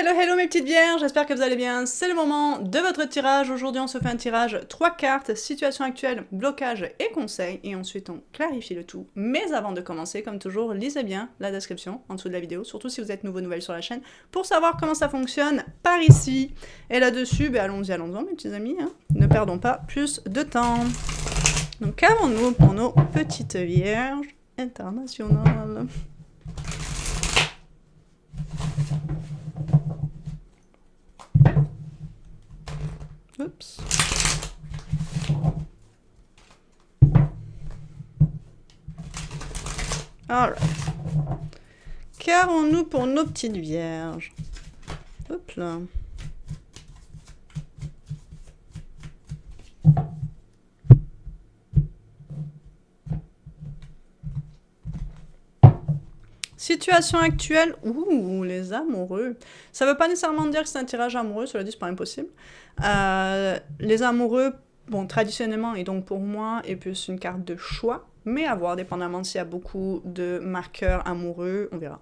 Hello, hello mes petites vierges, j'espère que vous allez bien. C'est le moment de votre tirage. Aujourd'hui, on se fait un tirage 3 cartes, situation actuelle, blocage et conseils. Et ensuite, on clarifie le tout. Mais avant de commencer, comme toujours, lisez bien la description en dessous de la vidéo, surtout si vous êtes nouvelle sur la chaîne, pour savoir comment ça fonctionne par ici. Et là-dessus, allons-y, allons-y, mes petits amis. Hein. Ne perdons pas plus de temps. Donc, qu'avons-nous pour nos petites vierges internationales? Oups. Alright. Qu'avons-nous pour nos petites vierges? Hop là. Situation actuelle, ouh, les amoureux. Ça veut pas nécessairement dire que c'est un tirage amoureux, cela dit, c'est pas impossible. Les amoureux, bon, traditionnellement, et donc pour moi, est plus une carte de choix, mais à voir, dépendamment s'il y a beaucoup de marqueurs amoureux, on verra.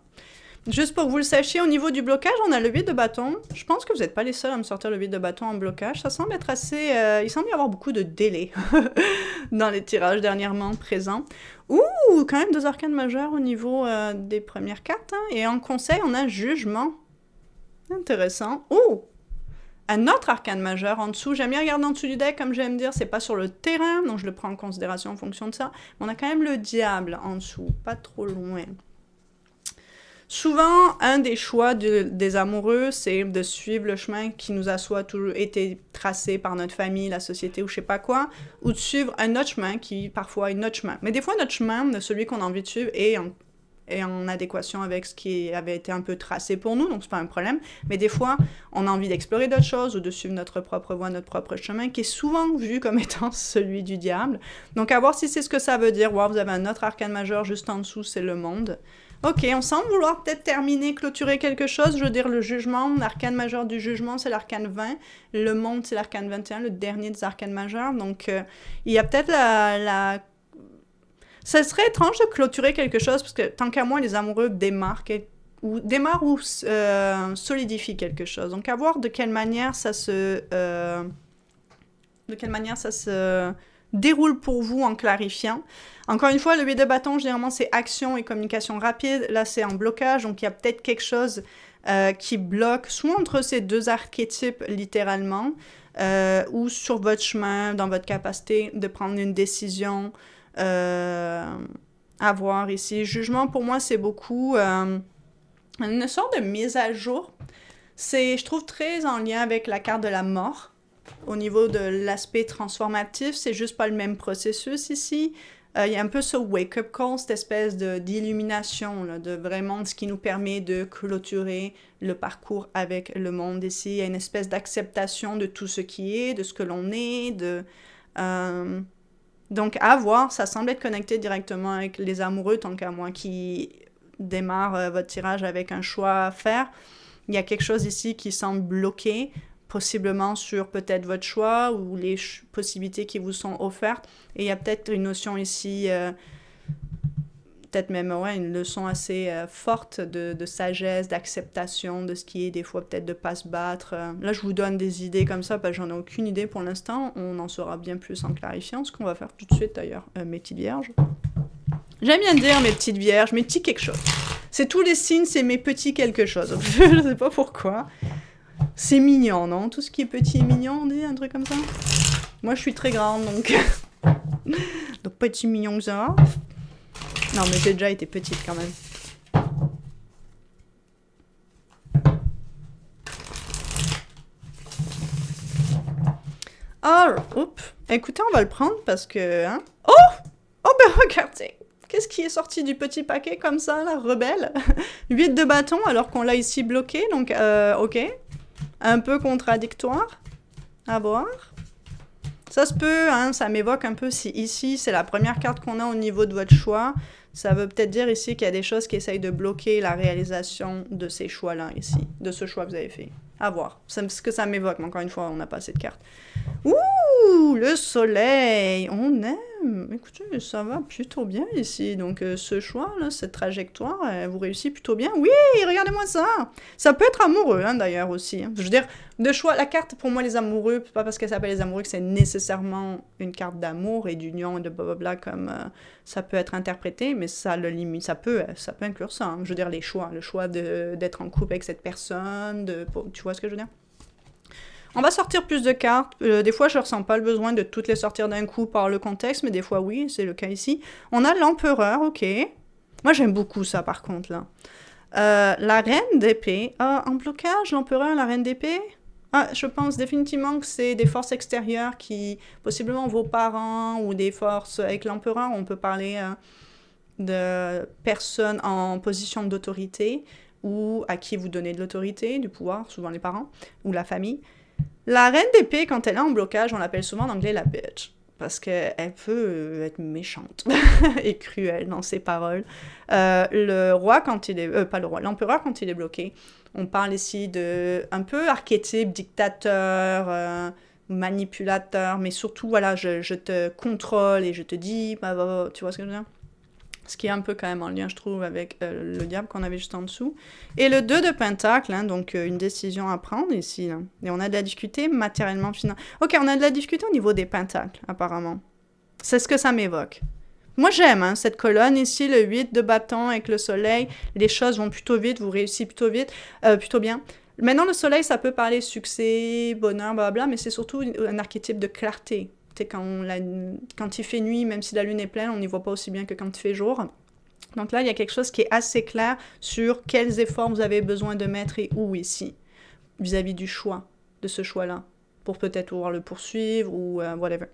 Juste pour que vous le sachiez, au niveau du blocage, on a le 8 de bâton. Je pense que vous n'êtes pas les seuls à me sortir le 8 de bâton en blocage. Ça semble être assez... il semble y avoir beaucoup de délai dans les tirages dernièrement présents. Ouh, quand même 2 arcanes majeures au niveau des premières cartes. Hein. Et en conseil, on a jugement. Intéressant. Ouh, un autre arcane majeur en dessous. J'aime bien regarder en dessous du deck, comme j'aime dire, c'est pas sur le terrain, donc je le prends en considération en fonction de ça. Mais on a quand même le diable en dessous, pas trop loin. Souvent, un des choix des amoureux, c'est de suivre le chemin qui nous a soit toujours été tracé par notre famille, la société ou je sais pas quoi, ou de suivre un autre chemin qui, parfois, est notre chemin. Mais des fois, notre chemin, celui qu'on a envie de suivre, est en adéquation avec ce qui avait été un peu tracé pour nous, donc c'est pas un problème. Mais des fois, on a envie d'explorer d'autres choses ou de suivre notre propre voie, notre propre chemin, qui est souvent vu comme étant celui du diable. Donc, à voir si c'est ce que ça veut dire. Wow, vous avez un autre arcane majeur juste en dessous, c'est le monde. Ok, on semble vouloir peut-être terminer, clôturer quelque chose. Je veux dire, le jugement, l'arcane majeur du jugement, c'est l'arcane 20. Le monde, c'est l'arcane 21, le dernier des arcanes majeurs. Donc, il y a peut-être ça serait étrange de clôturer quelque chose, parce que tant qu'à moi, les amoureux démarrent ou solidifient quelque chose. Donc, à voir de quelle manière ça se déroule pour vous en clarifiant. Encore une fois, le 8 de bâton, généralement, c'est action et communication rapide. Là, c'est en blocage, donc il y a peut-être quelque chose qui bloque, soit entre ces deux archétypes, littéralement, ou sur votre chemin, dans votre capacité de prendre une décision à voir ici. Jugement, pour moi, c'est beaucoup une sorte de mise à jour. C'est, je trouve, très en lien avec la carte de la mort. Au niveau de l'aspect transformatif, c'est juste pas le même processus ici. Il y a un peu ce wake-up call, cette espèce d'illumination, de vraiment ce qui nous permet de clôturer le parcours avec le monde ici. Il y a une espèce d'acceptation de tout ce qui est, de ce que l'on est, donc à voir, ça semble être connecté directement avec les amoureux, tant qu'à moi qui démarre votre tirage avec un choix à faire. Il y a quelque chose ici qui semble bloqué, possiblement sur peut-être votre choix ou les possibilités qui vous sont offertes. Et il y a peut-être une notion ici, peut-être même une leçon assez forte de sagesse, d'acceptation de ce qui est, des fois peut-être de ne pas se battre. Là, je vous donne des idées comme ça, parce que j'en ai aucune idée pour l'instant. On en saura bien plus en clarifiant, ce qu'on va faire tout de suite d'ailleurs, mes petites vierges. J'aime bien dire mes petites vierges, mes petits quelque chose. C'est tous les signes, c'est mes petits quelque chose. Je sais pas pourquoi. C'est mignon, non? Tout ce qui est petit et mignon, on dit un truc comme ça? Moi, je suis très grande, donc... donc, petit mignon que ça. Non, mais j'ai déjà été petite, quand même. Oh, oups. Écoutez, on va le prendre, parce que... Hein? Oh! Oh, ben regardez! Qu'est-ce qui est sorti du petit paquet, comme ça, là? Rebelle. 8 de bâton, alors qu'on l'a ici bloqué, donc, ok. Un peu contradictoire, à voir. Ça se peut, hein, ça m'évoque un peu si ici, c'est la première carte qu'on a au niveau de votre choix. Ça veut peut-être dire ici qu'il y a des choses qui essayent de bloquer la réalisation de ces choix-là ici, de ce choix que vous avez fait. À voir. C'est ce que ça m'évoque, mais encore une fois, on n'a pas assez de cartes. Ouh, le soleil! On aime écoutez, ça va plutôt bien ici. Donc, ce choix, là, cette trajectoire, vous réussissez plutôt bien. Oui, regardez-moi ça. Ça peut être amoureux, hein, d'ailleurs, aussi. Hein. Je veux dire, de choix, la carte, pour moi, les amoureux, pas parce qu'elle s'appelle les amoureux que c'est nécessairement une carte d'amour et d'union et de blablabla comme ça peut être interprété, mais ça le limite, ça peut inclure ça. Hein. Je veux dire, le choix d'être en couple avec cette personne, tu vois ce que je veux dire? On va sortir plus de cartes. Des fois, je ne ressens pas le besoin de toutes les sortir d'un coup par le contexte, mais des fois, oui, c'est le cas ici. On a l'empereur, ok. Moi, j'aime beaucoup ça, par contre, là. La reine d'épée. Ah, en blocage, l'empereur, la reine d'épée. Ah, je pense définitivement que c'est des forces extérieures qui, possiblement vos parents ou des forces avec l'empereur, on peut parler de personnes en position d'autorité ou à qui vous donnez de l'autorité, du pouvoir, souvent les parents ou la famille. La reine d'épée, quand elle est en blocage, on l'appelle souvent en anglais la bitch. Parce qu'elle peut être méchante et cruelle dans ses paroles. Le roi, quand il est... pas le roi, l'empereur, quand il est bloqué, on parle ici de un peu archétype, dictateur, manipulateur, mais surtout, voilà, je te contrôle et je te dis, bah, tu vois ce que je veux dire? Ce qui est un peu quand même en lien, je trouve, avec le diable qu'on avait juste en dessous. Et le 2 de pentacle, hein, donc une décision à prendre ici. Là. Et on a de la difficulté matériellement, finalement. Ok, on a de la difficulté au niveau des pentacles, apparemment. C'est ce que ça m'évoque. Moi, j'aime hein, cette colonne ici, le 8 de bâton avec le soleil. Les choses vont plutôt vite, vous réussissez plutôt vite, plutôt bien. Maintenant, le soleil, ça peut parler succès, bonheur, blablabla, mais c'est surtout un archétype de clarté. Quand il fait nuit, même si la lune est pleine, on n'y voit pas aussi bien que quand il fait jour. Donc là, il y a quelque chose qui est assez clair sur quels efforts vous avez besoin de mettre et où ici, vis-à-vis du choix, de ce choix-là, pour peut-être pouvoir le poursuivre ou whatever.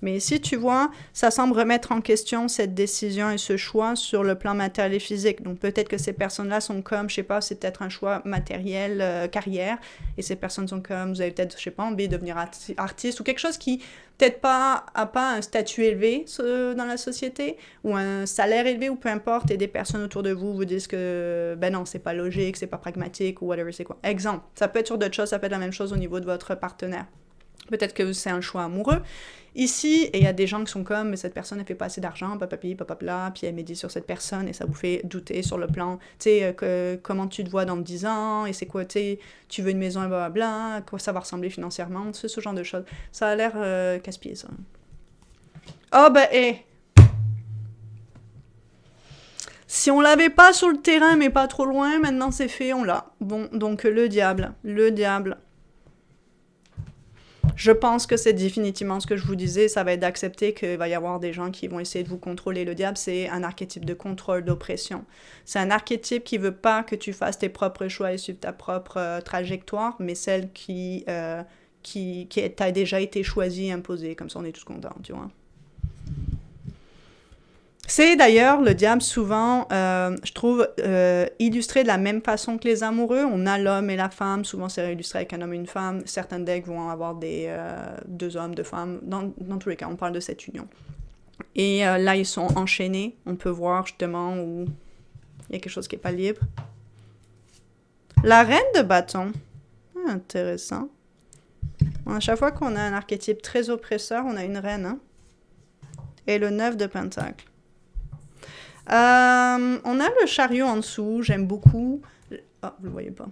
Mais ici, tu vois, ça semble remettre en question cette décision et ce choix sur le plan matériel et physique. Donc peut-être que ces personnes-là sont comme, je sais pas, c'est peut-être un choix matériel, carrière, et ces personnes sont comme, vous avez peut-être, je sais pas, envie de devenir artiste ou quelque chose qui peut-être a pas un statut élevé dans la société ou un salaire élevé ou peu importe, et des personnes autour de vous vous disent que, ben non, c'est pas logique, c'est pas pragmatique ou whatever, c'est quoi. Exemple, ça peut être sur d'autres choses, ça peut être la même chose au niveau de votre partenaire. Peut-être que c'est un choix amoureux. Ici, et il y a des gens qui sont comme, mais cette personne, elle fait pas assez d'argent, papapi, papapla, puis elle médite sur cette personne, et ça vous fait douter sur le plan, tu sais, comment tu te vois dans 10 ans, et c'est quoi, tu veux une maison, et blablabla, à quoi ça va ressembler financièrement, c'est ce genre de choses. Ça a l'air casse-pied, ça. Oh, ben, si on l'avait pas sur le terrain, mais pas trop loin, maintenant c'est fait, on l'a. Bon, donc le diable. Je pense que c'est définitivement ce que je vous disais, ça va être d'accepter qu'il va y avoir des gens qui vont essayer de vous contrôler. Le diable, c'est un archétype de contrôle, d'oppression. C'est un archétype qui veut pas que tu fasses tes propres choix et suivre ta propre trajectoire, mais celle qui t'a déjà été choisie et imposée, comme ça on est tous contents, tu vois. C'est d'ailleurs, le diable, souvent, je trouve, illustré de la même façon que les amoureux. On a l'homme et la femme, souvent c'est illustré avec un homme et une femme. Certains decks vont avoir deux hommes, deux femmes. Dans tous les cas, on parle de cette union. Et là, ils sont enchaînés. On peut voir justement où il y a quelque chose qui n'est pas libre. La reine de bâton. Intéressant. À chaque fois qu'on a un archétype très oppresseur, on a une reine. Hein? Et le 9 de pentacle. On a le chariot en dessous, j'aime beaucoup. Ah, vous le voyez pas.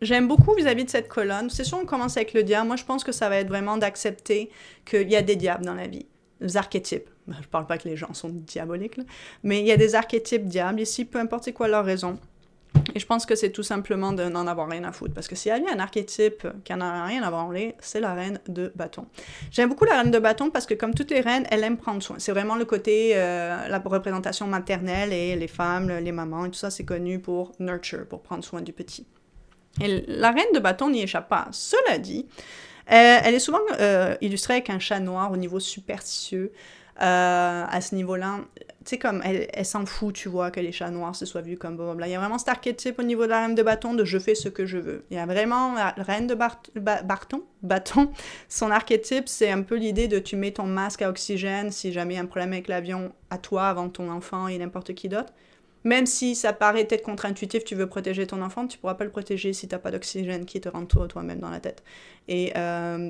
J'aime beaucoup vis-à-vis de cette colonne. C'est sûr, on commence avec le diable. Moi, je pense que ça va être vraiment d'accepter qu'il y a des diables dans la vie. Des archétypes. Je parle pas que les gens sont diaboliques, là. Mais il y a des archétypes diables ici, peu importe c'est quoi leur raison. Et je pense que c'est tout simplement de n'en avoir rien à foutre. Parce que s'il y a un archétype qui n'en a rien à branler, c'est la reine de bâton. J'aime beaucoup la reine de bâton parce que comme toutes les reines, elle aime prendre soin. C'est vraiment le côté, la représentation maternelle et les femmes, les mamans et tout ça, c'est connu pour nurture, pour prendre soin du petit. Et la reine de bâton n'y échappe pas. Cela dit, elle est souvent illustrée avec un chat noir au niveau superstitieux. À ce niveau-là, tu sais, comme elle s'en fout, tu vois, que les chats noirs se soient vus comme blablabla. Il y a vraiment cet archétype au niveau de la reine de bâton de je fais ce que je veux. Il y a vraiment la reine de bâton. Son archétype, c'est un peu l'idée de tu mets ton masque à oxygène si jamais il y a un problème avec l'avion à toi avant ton enfant et n'importe qui d'autre. Même si ça paraît peut-être contre-intuitif, tu veux protéger ton enfant, tu pourras pas le protéger si t'as pas d'oxygène qui te rentre toi-même dans la tête. Et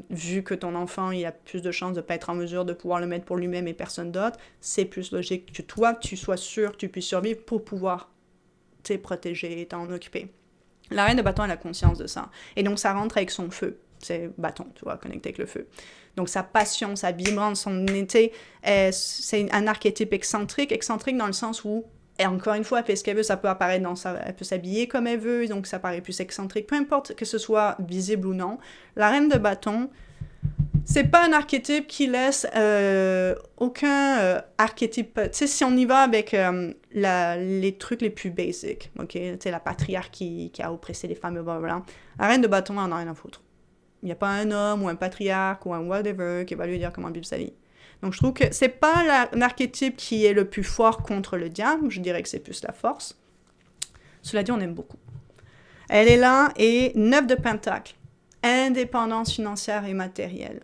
vu que ton enfant, il a plus de chances de pas être en mesure de pouvoir le mettre pour lui-même et personne d'autre, c'est plus logique que toi, tu sois sûr que tu puisses survivre pour pouvoir te protéger et t'en occuper. La reine de bâton, elle a conscience de ça. Et donc, ça rentre avec son feu. C'est bâton, tu vois, connecté avec le feu. Donc, sa passion, sa vibrance, son été, c'est un archétype excentrique. Excentrique dans le sens où, et encore une fois, elle fait ce qu'elle veut, ça peut apparaître elle peut s'habiller comme elle veut, donc ça paraît plus excentrique. Peu importe que ce soit visible ou non. La reine de bâton, c'est pas un archétype qui laisse aucun archétype. Tu sais, si on y va avec les trucs les plus basiques, ok? Tu sais, la patriarche qui a oppressé les femmes, blablabla. La reine de bâton, elle en a rien à foutre. Il n'y a pas un homme ou un patriarche ou un whatever qui va lui dire comment vivre sa vie. Donc je trouve que c'est pas l'archétype qui est le plus fort contre le diable, je dirais que c'est plus la force. Cela dit, on aime beaucoup. Elle est là et 9 de pentacle. Indépendance financière et matérielle.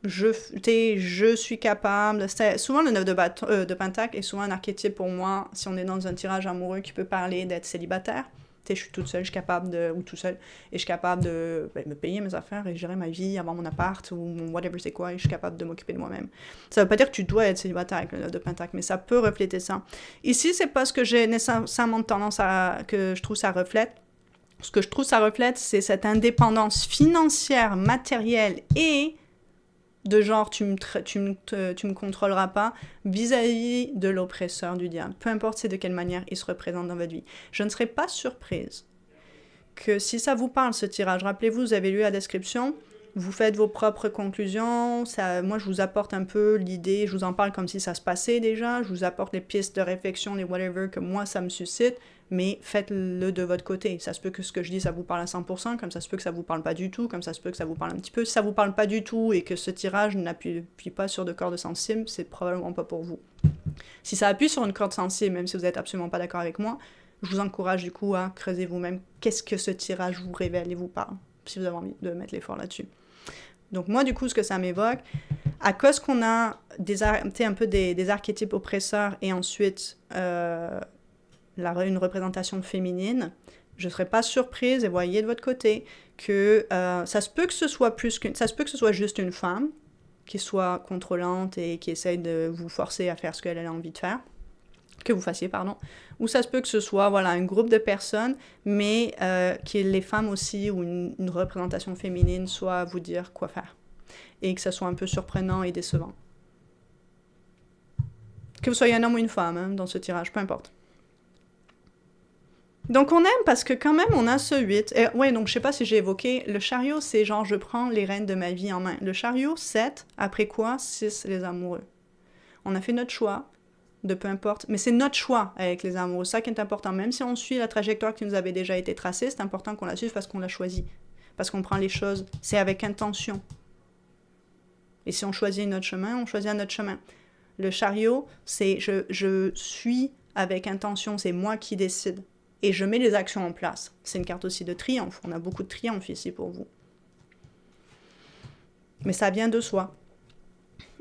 Je suis capable. Souvent, le 9 de pentacle est souvent un archétype pour moi, si on est dans un tirage amoureux qui peut parler d'être célibataire. Je suis toute seule, je suis capable de... Ou tout seul. Et je suis capable de me payer mes affaires et gérer ma vie, avoir mon appart ou mon whatever c'est quoi, et je suis capable de m'occuper de moi-même. Ça veut pas dire que tu dois être célibataire avec le 9 de pentacle, mais ça peut refléter ça. Ici, c'est pas ce que j'ai nécessairement tendance à... que je trouve ça reflète. Ce que je trouve ça reflète, c'est cette indépendance financière, matérielle et de genre tu me contrôleras pas vis-à-vis de l'oppresseur du diable. Peu importe c'est de quelle manière il se représente dans votre vie. Je ne serais pas surprise que si ça vous parle ce tirage, rappelez-vous, vous avez lu la description, vous faites vos propres conclusions, moi je vous apporte un peu l'idée, je vous en parle comme si ça se passait déjà, je vous apporte les pistes de réflexion, les whatever que moi ça me suscite, mais faites-le de votre côté. Ça se peut que ce que je dis, ça vous parle à 100%, comme ça se peut que ça vous parle pas du tout, comme ça se peut que ça vous parle un petit peu. Si ça vous parle pas du tout et que ce tirage n'appuie pas sur de cordes sensibles, c'est probablement pas pour vous. Si ça appuie sur une corde sensible, même si vous êtes absolument pas d'accord avec moi, je vous encourage du coup à creuser vous-même qu'est-ce que ce tirage vous révèle et vous parle, si vous avez envie de mettre l'effort là-dessus. Donc moi, du coup, ce que ça m'évoque, à cause qu'on a un peu des archétypes oppresseurs et ensuite une représentation féminine, je ne serais pas surprise, et voyez de votre côté, que ça se peut que ce soit ça se peut que ce soit juste une femme qui soit contrôlante et qui essaye de vous forcer à faire ce qu'elle a envie de faire, que vous fassiez, pardon, ou ça se peut que ce soit un groupe de personnes, mais que les femmes aussi, ou une représentation féminine, soit à vous dire quoi faire, et que ça soit un peu surprenant et décevant. Que vous soyez un homme ou une femme, hein, dans ce tirage, peu importe. Donc on aime parce que quand même on a ce 8. Et ouais, donc je sais pas si j'ai évoqué, le chariot c'est genre je prends les rênes de ma vie en main. Le chariot 7, après quoi 6 les amoureux. On a fait notre choix, de peu importe, mais c'est notre choix avec les amoureux, ça qui est important. Même si on suit la trajectoire qui nous avait déjà été tracée, c'est important qu'on la suive parce qu'on l'a choisi. Parce qu'on prend les choses, c'est avec intention. Et si on choisit notre chemin, on choisit notre chemin. Le chariot, c'est je suis avec intention, c'est moi qui décide. Et je mets les actions en place. C'est une carte aussi de triomphe. On a beaucoup de triomphe ici pour vous. Mais ça vient de soi.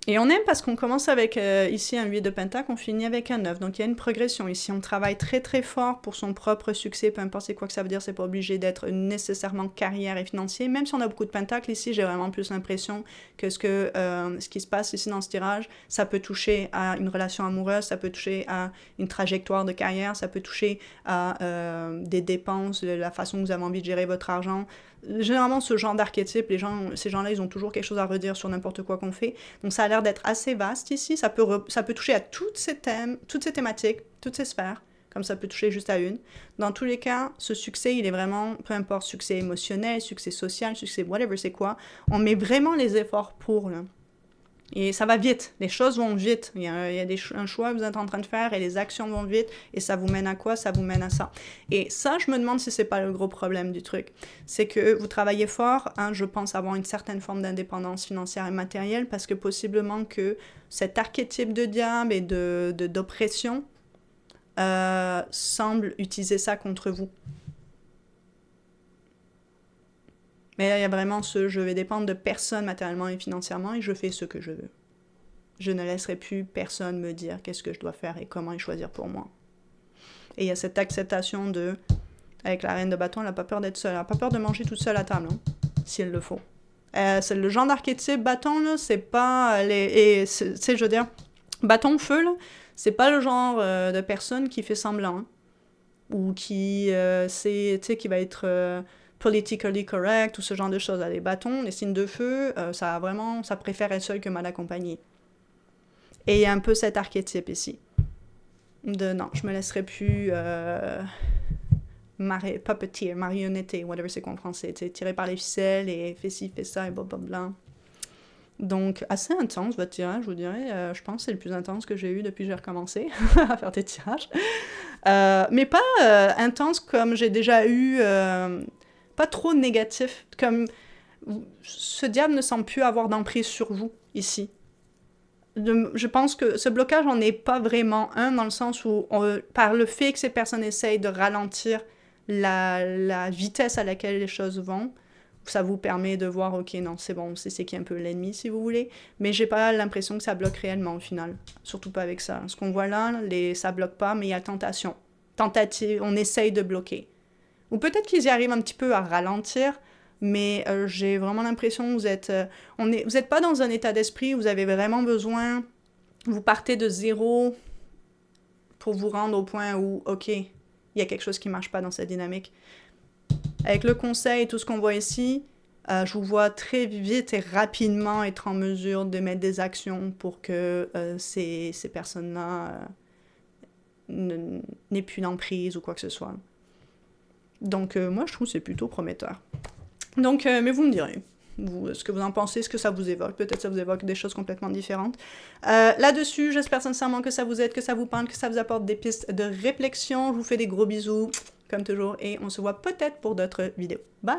Et on aime parce qu'on commence avec ici un 8 de pentacle, on finit avec un 9. Donc il y a une progression ici. On travaille très très fort pour son propre succès, peu importe c'est quoi que ça veut dire, c'est pas obligé d'être nécessairement carrière et financier. Même si on a beaucoup de pentacles ici, j'ai vraiment plus l'impression que ce qui se passe ici dans ce tirage, ça peut toucher à une relation amoureuse, ça peut toucher à une trajectoire de carrière, ça peut toucher à des dépenses, de la façon que vous avez envie de gérer votre argent. Généralement, ce genre d'archétype, ces gens-là, ils ont toujours quelque chose à redire sur n'importe quoi qu'on fait. Donc, ça a l'air d'être assez vaste ici. Ça peut toucher à toutes ces thématiques, toutes ces sphères, comme ça peut toucher juste à une. Dans tous les cas, ce succès, il est vraiment, peu importe, succès émotionnel, succès social, succès whatever c'est quoi, on met vraiment les efforts pour, là. Et ça va vite, les choses vont vite, il y a un choix que vous êtes en train de faire et les actions vont vite et ça vous mène à quoi? Ça vous mène à ça. Et ça, je me demande si c'est pas le gros problème du truc. C'est que vous travaillez fort, hein, je pense avoir une certaine forme d'indépendance financière et matérielle parce que possiblement que cet archétype de diable et d'oppression semble utiliser ça contre vous. Mais là, il y a vraiment je vais dépendre de personne matériellement et financièrement et je fais ce que je veux. Je ne laisserai plus personne me dire qu'est-ce que je dois faire et comment y choisir pour moi. Et il y a cette acceptation de, avec la reine de bâton, elle n'a pas peur d'être seule, elle n'a pas peur de manger toute seule à table, hein, si elle le faut. C'est le genre d'archétype bâton, là, c'est pas les... Et, tu sais, je veux dire, bâton feu, là, c'est pas le genre de personne qui fait semblant, hein, ou qui, qui va être politically correct, ou ce genre de choses. Les bâtons, les signes de feu, ça préfère être seul que mal accompagné. Et il y a un peu cet archétype ici. De non, je me laisserai plus puppeteer, marionnetter, whatever c'est qu'en français, tiré par les ficelles et fais ci, fais ça et blablabla. Donc, assez intense votre tirage, je vous dirais. Je pense que c'est le plus intense que j'ai eu depuis que j'ai recommencé à faire des tirages. Mais pas intense comme j'ai déjà eu, pas trop négatif. Comme ce diable ne semble plus avoir d'emprise sur vous ici. Je pense que ce blocage n'en est pas vraiment un, dans le sens où, par le fait que ces personnes essayent de ralentir la vitesse à laquelle les choses vont, ça vous permet de voir, ok, non, c'est bon, c'est qui est un peu l'ennemi, si vous voulez, mais j'ai pas l'impression que ça bloque réellement, au final. Surtout pas avec ça. Ce qu'on voit là, ça bloque pas, mais il y a tentation. Tentative, on essaye de bloquer. Ou peut-être qu'ils y arrivent un petit peu à ralentir, mais j'ai vraiment l'impression que vous êtes pas dans un état d'esprit où vous avez vraiment besoin, vous partez de zéro pour vous rendre au point où, ok, il y a quelque chose qui marche pas dans cette dynamique. Avec le conseil et tout ce qu'on voit ici, je vous vois très vite et rapidement être en mesure de mettre des actions pour que ces personnes-là n'aient plus d'emprise ou quoi que ce soit. Donc, moi, je trouve que c'est plutôt prometteur. Donc, mais vous me direz, ce que vous en pensez, ce que ça vous évoque. Peut-être ça vous évoque des choses complètement différentes. Là-dessus, j'espère sincèrement que ça vous aide, que ça vous parle, que ça vous apporte des pistes de réflexion. Je vous fais des gros bisous, comme toujours, et on se voit peut-être pour d'autres vidéos. Bye!